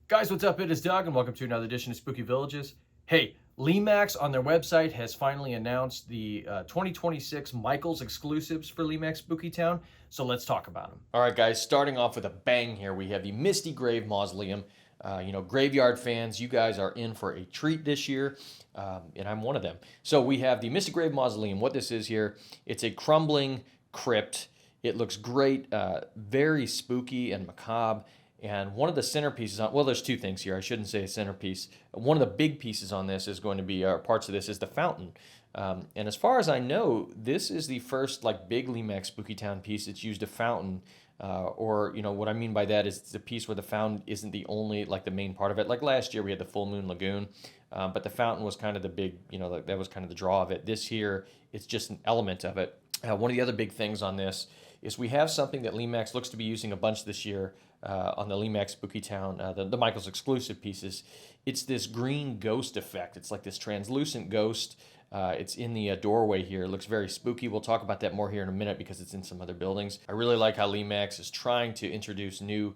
Guys, what's up? It is Doug, and welcome to another edition of Spooky Villages. Hey, Lemax on their website has finally announced the 2026 Michaels exclusives for Lemax Spooky Town, so let's talk about them. All right, guys, starting off with a bang here, we have the Misty Grave Mausoleum. Graveyard fans, you guys are in for a treat this year, and I'm one of them. So we have the Misty Grave Mausoleum. What this is here, it's a crumbling crypt. It looks great, very spooky and macabre. And one of the centerpieces, well, there's two things here. I shouldn't say a centerpiece. One of the big pieces on this is going to be, parts of this is the fountain. And as far as I know, this is the first big Lemax Spooky Town piece that's used a fountain. What I mean by that is it's a piece where the fountain isn't the only, the main part of it. Like last year we had the Full Moon Lagoon, but the fountain was kind of the big, that was kind of the draw of it. This year, it's just an element of it. One of the other big things on this is we have something that Lemax looks to be using a bunch this year on the Lemax Spooky Town, the Michaels exclusive pieces. It's this green ghost effect. It's like this translucent ghost. It's in the doorway here. It looks very spooky. We'll talk about that more here in a minute because it's in some other buildings. I really like how Lemax is trying to introduce new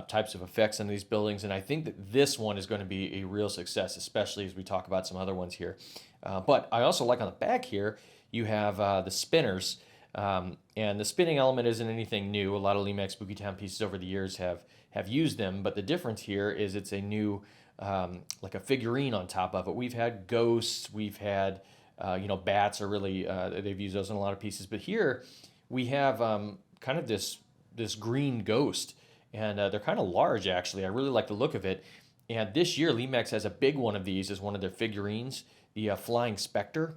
types of effects in these buildings, and I think that this one is going to be a real success, especially as we talk about some other ones here. But I also like on the back here, you have the spinners. And the spinning element isn't anything new. A lot of Lemax Spooky Town pieces over the years have used them, but the difference here is it's a new, like a figurine on top of it. We've had ghosts, we've had, bats are really, they've used those in a lot of pieces, but here we have kind of this green ghost, and they're kind of large actually. I really like the look of it. And this year Lemax has a big one of these as one of their figurines, the Flying Spectre.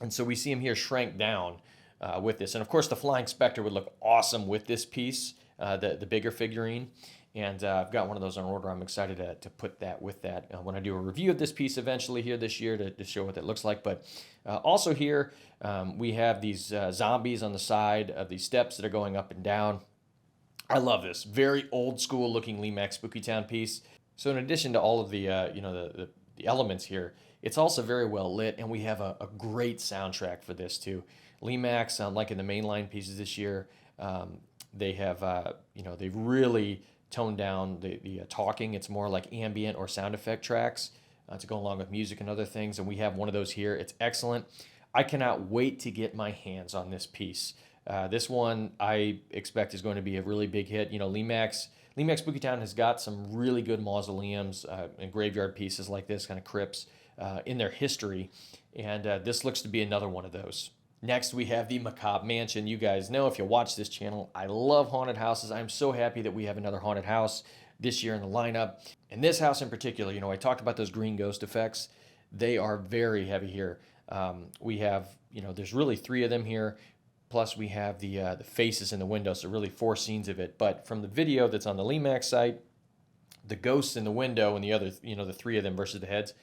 And so we see him here shrank down with this. And of course, the Flying Spectre would look awesome with this piece, the bigger figurine. And I've got one of those on order. I'm excited to put that with that when I do a review of this piece eventually here this year to show what that looks like. But also here, we have these zombies on the side of these steps that are going up and down. I love this. Very old school looking Lemax Spooky Town piece. So in addition to all of the, the elements here, it's also very well lit, and we have a great soundtrack for this too. Lemax, like in the mainline pieces this year, they have, they've really toned down the talking. It's more like ambient or sound effect tracks to go along with music and other things, and we have one of those here. It's excellent. I cannot wait to get my hands on this piece. This one I expect is going to be a really big hit. Lemax Spooky Town has got some really good mausoleums and graveyard pieces like this, kind of crypts, in their history, and this looks to be another one of those. Next, we have the Macabre Mansion. You guys know, if you watch this channel, I love haunted houses. I'm so happy that we have another haunted house this year in the lineup. And this house in particular, I talked about those green ghost effects. They are very heavy here. We have, there's really 3 of them here. Plus we have the faces in the window, so really 4 scenes of it. But from the video that's on the Lemax site, the ghosts in the window and the other, the 3 of them versus the heads,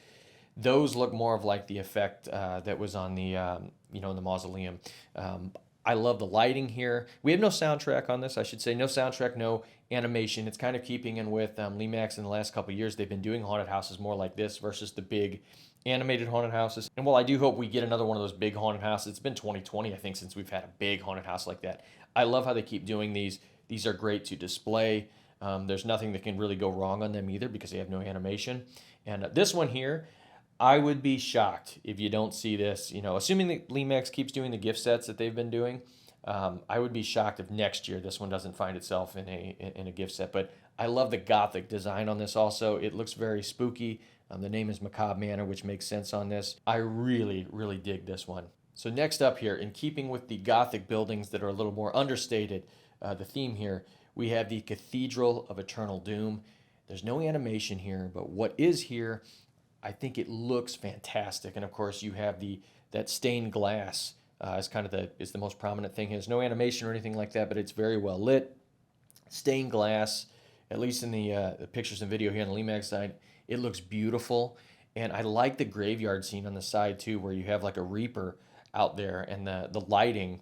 those look more of like the effect that was on the, in the Mausoleum. I love the lighting here. We have no soundtrack on this, I should say. No soundtrack, no animation. It's kind of keeping in with Lemax in the last couple of years. They've been doing haunted houses more like this versus the big animated haunted houses. And while I do hope we get another one of those big haunted houses, it's been 2020, I think, since we've had a big haunted house like that. I love how they keep doing these. These are great to display. There's nothing that can really go wrong on them either because they have no animation. And this one here, I would be shocked if you don't see this, assuming that Lemax keeps doing the gift sets that they've been doing. I would be shocked if next year this one doesn't find itself in a gift set. But I love the gothic design on this also. It looks very spooky. The name is Macabre Manor, which makes sense on this. I really, really dig this one. So next up here, in keeping with the gothic buildings that are a little more understated, the theme here, we have the Cathedral of Eternal Doom. There's no animation here, but what is here, I think it looks fantastic. And of course you have that stained glass is kind of the most prominent thing. There's no animation or anything like that, but it's very well lit. Stained glass, at least in the pictures and video here on the Lemax side, it looks beautiful. And I like the graveyard scene on the side too, where you have like a reaper out there, and the lighting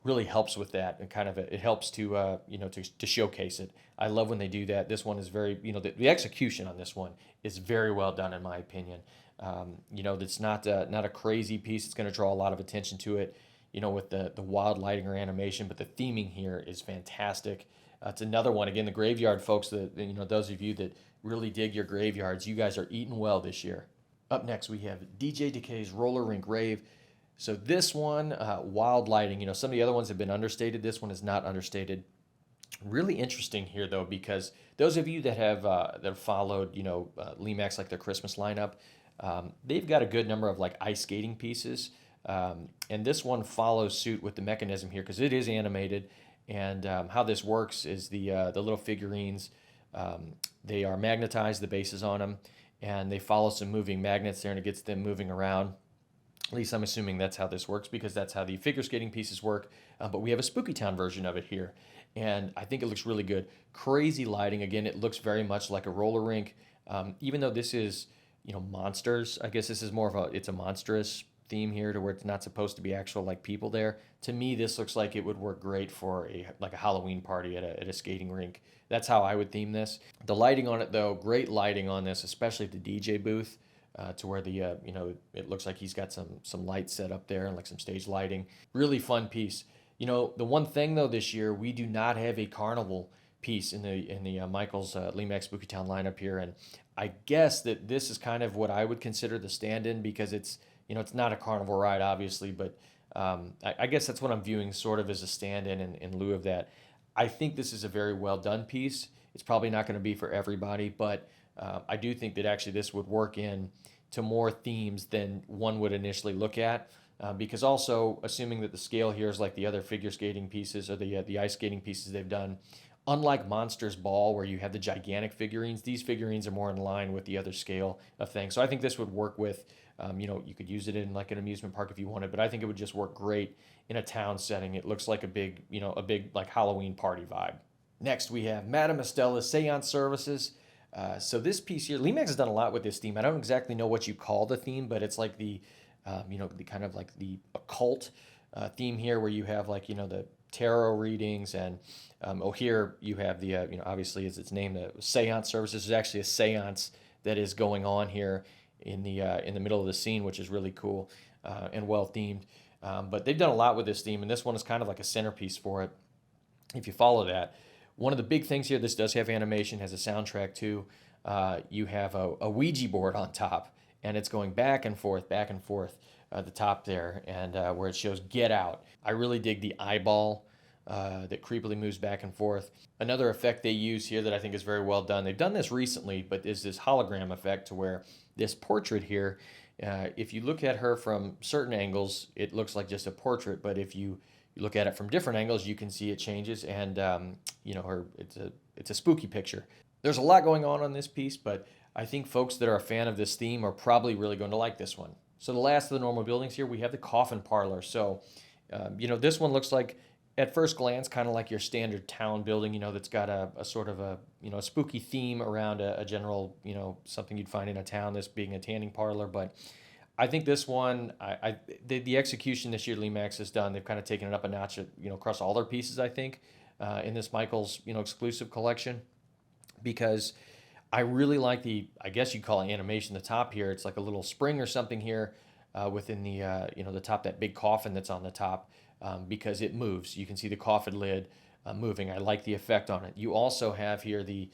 really helps with that, and kind of it helps to to showcase it. I love when they do that. This one is very, the execution on this one is very well done in my opinion. It's not a crazy piece. It's going to draw a lot of attention to it, with the wild lighting or animation, but the theming here is fantastic. It's another one, again, the graveyard folks, that those of you that really dig your graveyards, you guys are eating well this year. Up next, we have Decay's Roller Rink Rave. So this one, wild lighting. Some of the other ones have been understated. This one is not understated. Really interesting here, though, because those of you that have followed, Lemax, like their Christmas lineup, they've got a good number of like ice skating pieces, and this one follows suit with the mechanism here because it is animated. And how this works is the little figurines, they are magnetized, the bases on them, and they follow some moving magnets there, and it gets them moving around. At least I'm assuming that's how this works because that's how the figure skating pieces work. But we have a Spooky Town version of it here, and I think it looks really good. Crazy lighting. Again, it looks very much like a roller rink. Even though this is, monsters, I guess this is more of it's a monstrous theme here to where it's not supposed to be actual like people there. To me, this looks like it would work great for a Halloween party at a skating rink. That's how I would theme this. The lighting on it, though, great lighting on this, especially at the DJ booth, to where the it looks like he's got some lights set up there and like some stage lighting. Really fun piece. The one thing though this year, we do not have a carnival piece in the Michael's Lemax Spooky Town lineup here, and I guess that this is kind of what I would consider the stand-in because it's not a carnival ride, obviously, but I guess that's what I'm viewing sort of as a stand-in in lieu of that. I think this is a very well done piece. It's probably not going to be for everybody, but I do think that actually this would work in to more themes than one would initially look at. Because also, assuming that the scale here is like the other figure skating pieces or the ice skating pieces they've done, unlike Monsters Ball, where you have the gigantic figurines, these figurines are more in line with the other scale of things. So I think this would work with, you could use it in like an amusement park if you wanted, but I think it would just work great in a town setting. It looks like a big like Halloween party vibe. Next, we have Madame Estella's Seance Services. So this piece here, Lemax has done a lot with this theme. I don't exactly know what you call the theme, but it's like the kind of like the occult theme here, where you have like the tarot readings, and here you have the obviously as its name, the Seance Services. There's actually a seance that is going on here in the middle of the scene, which is really cool and well themed. But they've done a lot with this theme, and this one is kind of like a centerpiece for it. If you follow that, one of the big things here, this does have animation, has a soundtrack too. You have a Ouija board on top, and it's going back and forth, at the top there, and where it shows "Get Out." I really dig the eyeball that creepily moves back and forth. Another effect they use here that I think is very well done. They've done this recently, but is this hologram effect to where this portrait here, if you look at her from certain angles, it looks like just a portrait, but if you look at it from different angles, you can see it changes, and it's a spooky picture. There's a lot going on this piece, but I think folks that are a fan of this theme are probably really going to like this one. So the last of the normal buildings here, we have the Coffin Parlor. So, this one looks like, at first glance, kind of like your standard town building, that's got a sort of a spooky theme around a general, something you'd find in a town, this being a tanning parlor. But I think this one, the execution this year Lemax has done, they've kind of taken it up a notch, across all their pieces, I think, in this Michael's, exclusive collection, because I really like I guess you'd call it animation, the top here. It's like a little spring or something here within the top, that big coffin that's on the top, because it moves. You can see the coffin lid moving. I like the effect on it. You also have here the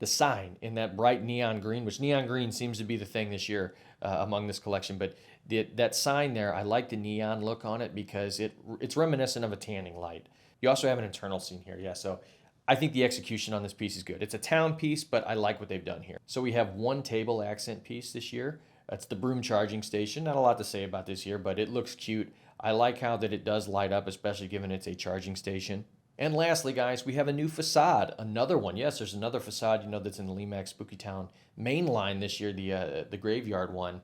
sign in that bright neon green, which neon green seems to be the thing this year among this collection. But that sign there, I like the neon look on it because it's reminiscent of a tanning light. You also have an internal scene here, yeah. So I think the execution on this piece is good. It's a town piece, but I like what they've done here. So we have one table accent piece this year. That's the Broom charging station. Not a lot to say about this here, but it looks cute. I like how that it does light up, especially given it's a charging station. And lastly, guys, we have a new facade. Another one. Yes, there's another facade, that's in the Lemax Spooky Town main line this year, the graveyard one.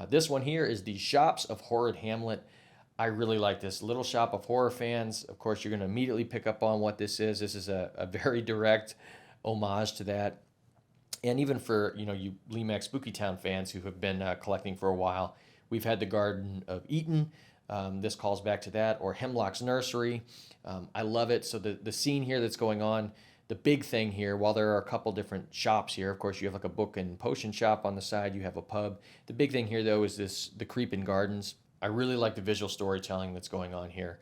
This one here is the Shops of Horrid Hamlet. I really like this. Little Shop of Horror fans, of course, you're going to immediately pick up on what this is. This is a very direct homage to that. And even for, you Lemax Spooky Town fans who have been collecting for a while, we've had the Garden of Eden. This calls back to that, or Hemlock's Nursery. I love it. So the scene here that's going on, the big thing here, while there are a couple different shops here, of course you have like a book and potion shop on the side, you have a pub. The big thing here though is the Creeping Gardens. I really like the visual storytelling that's going on here,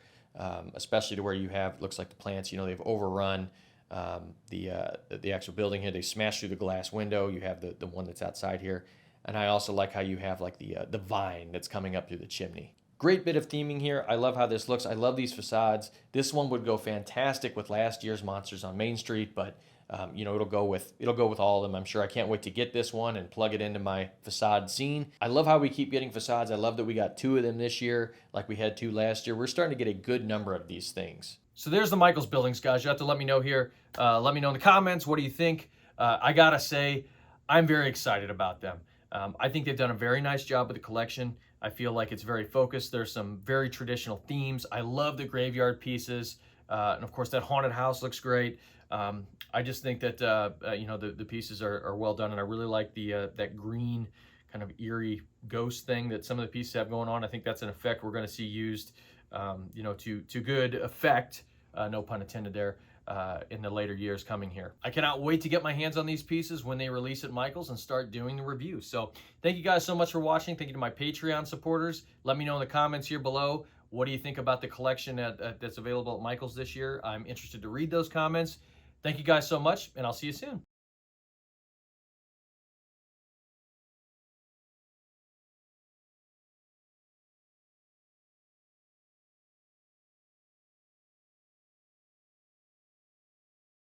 especially to where you have, looks like the plants, they've overrun the actual building here. They smashed through the glass window. You have the one that's outside here. And I also like how you have like the vine that's coming up through the chimney. Great bit of theming here. I love how this looks. I love these facades. This one would go fantastic with last year's Monsters on Main Street, but it'll go with all of them. I'm sure. I can't wait to get this one and plug it into my facade scene. I love how we keep getting facades. I love that we got 2 of them this year, like we had 2 last year. We're starting to get a good number of these things. So there's the Michaels buildings, guys. You have to let me know here. Let me know in the comments. What do you think? I gotta say, I'm very excited about them. I think they've done a very nice job with the collection. I feel like it's very focused. There's some very traditional themes. I love the graveyard pieces. And of course, that haunted house looks great. I just think that, the pieces are well done. And I really like that green kind of eerie ghost thing that some of the pieces have going on. I think that's an effect we're going to see used, to good effect, no pun intended there, in the later years coming here. I cannot wait to get my hands on these pieces when they release at Michaels and start doing the review. So thank you guys so much for watching. Thank you to my Patreon supporters. Let me know in the comments here below, what do you think about the collection that's available at Michaels this year? I'm interested to read those comments. Thank you guys so much, and I'll see you soon.